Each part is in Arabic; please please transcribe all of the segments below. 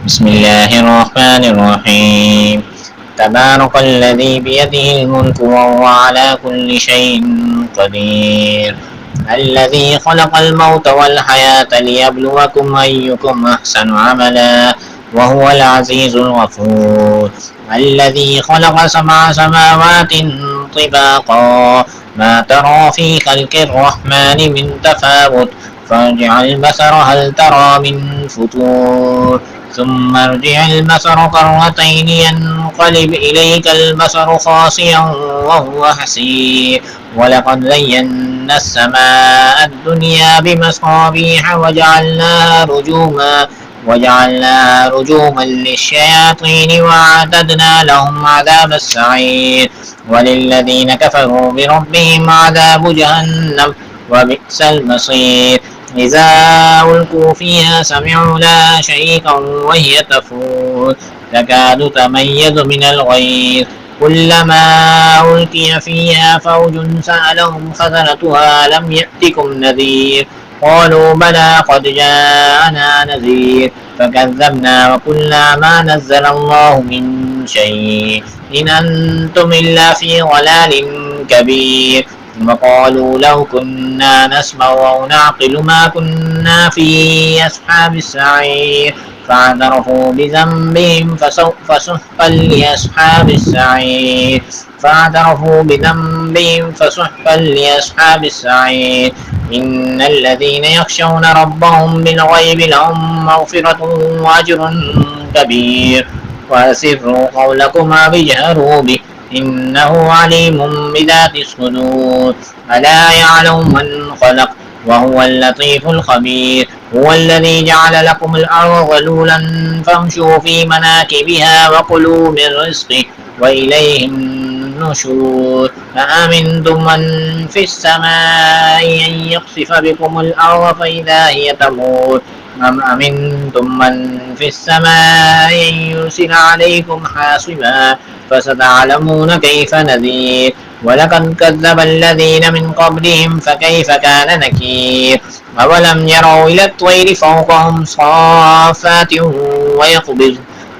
بسم الله الرحمن الرحيم. تبارك الذي بيده الملك وهو على كل شيء قدير. الذي خلق الموت والحياة ليبلوكم أيكم أحسن عملا وهو العزيز الغفور. الذي خلق سبع سماوات طباقا ما ترى في خلق الرحمن من تفاوت فارجع البصر هل ترى من فطور ثم ارجع البصر كرتين ينقلب إليك البصر خاسئا وهو حسير. ولقد زينا السماء الدنيا بمصابيح وجعلناها رجوما للشياطين وأعتدنا لهم عذاب السعير. وللذين كفروا بربهم عذاب جهنم وبئس المصير. إذا ألقوا فيها سمعوا لها شهيقا وهي تفور تكاد تميز من الغيظ كلما ألقي فيها فوج سألهم خزنتها ألم يأتكم نذير قالوا بلى قد جاءنا نذير فكذبنا وقلنا ما نزل الله من شيء إن أنتم إلا في ضلال كبير. وقالوا لو كنا نسمع أو نعقل ما كنا في أصحاب السعير فاعترفوا بذنبهم فسحقا لأصحاب السعير إن الذين يخشون ربهم بالغيب لهم مغفرة وأجر كبير. وأسروا قولكم أو اجهروا به إنه عليم بذات الصدور. ألا يعلم من خلق وهو اللطيف الخبير. هو الذي جعل لكم الأرض ذلولا فامشوا في مناكبها وكلوا من رزقه وإليه النشور. أأمنتم من في السماء أن يخسف بكم الأرض فإذا هي تمور أم أمنتم من في السماء أن يرسل عليكم حاصبا فستعلمون كيف نذير. ولقد كذب الذين من قبلهم فكيف كان نكير. أولم يروا إلى الطير فوقهم صافات ويقبض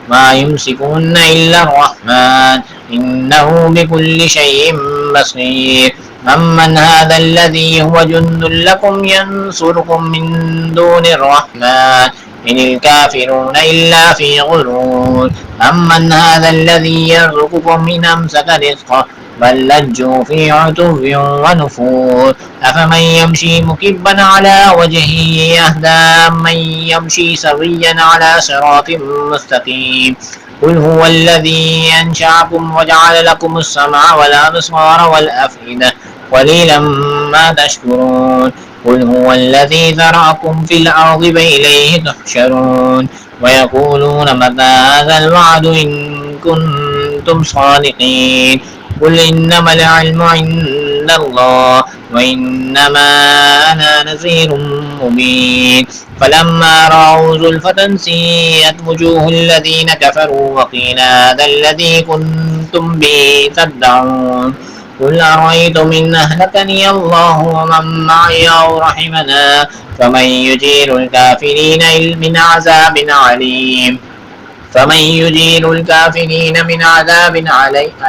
ما يمسكهن إلا الرحمن إنه بكل شيء بصير. أمن هذا الذي هو جند لكم ينصركم من دون الرحمن إن الكافرون إلا في غرور. أمن هذا الذي يرزقكم إن أمسك رزقه بل لجوا في عتو ونفور. أفمن يمشي مكبا على وجهه يهدى من يمشي سويا على صراط مستقيم. قل هو الذي أنشأكم وجعل لكم السمع والأبصار والأفئدة قليلا ما تشكرون. قل هو الذي ذرأكم في الأرض وإليه تحشرون. ويقولون متى هذا الوعد إن كنتم صادقين. قل إنما العلم عند الله وإنما أنا نذير مبين. فلما رأوا زلفة سيئت وجوه الذين كفروا وقيل هذا الذي كنتم به تدعون. قل أرأيتم إن أهلكني الله ومن معي أو رحمنا فمن يجير الكافرين من عذاب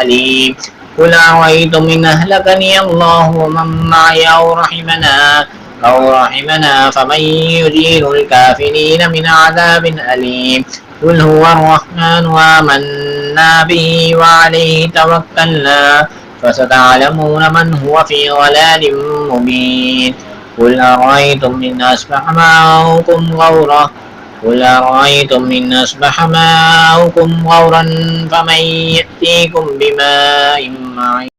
أليم. قل أرأيتم إن أهلكني الله ومن معي أو رحمنا فمن يجير الكافرين من عذاب أليم. قل هو الرحمن آمنا به وعليه توكلنا فستعلمون من هو في ضلال مبين. قل أرأيتم إن أصبح ماؤكم غورا فمن يأتيكم بماء معين.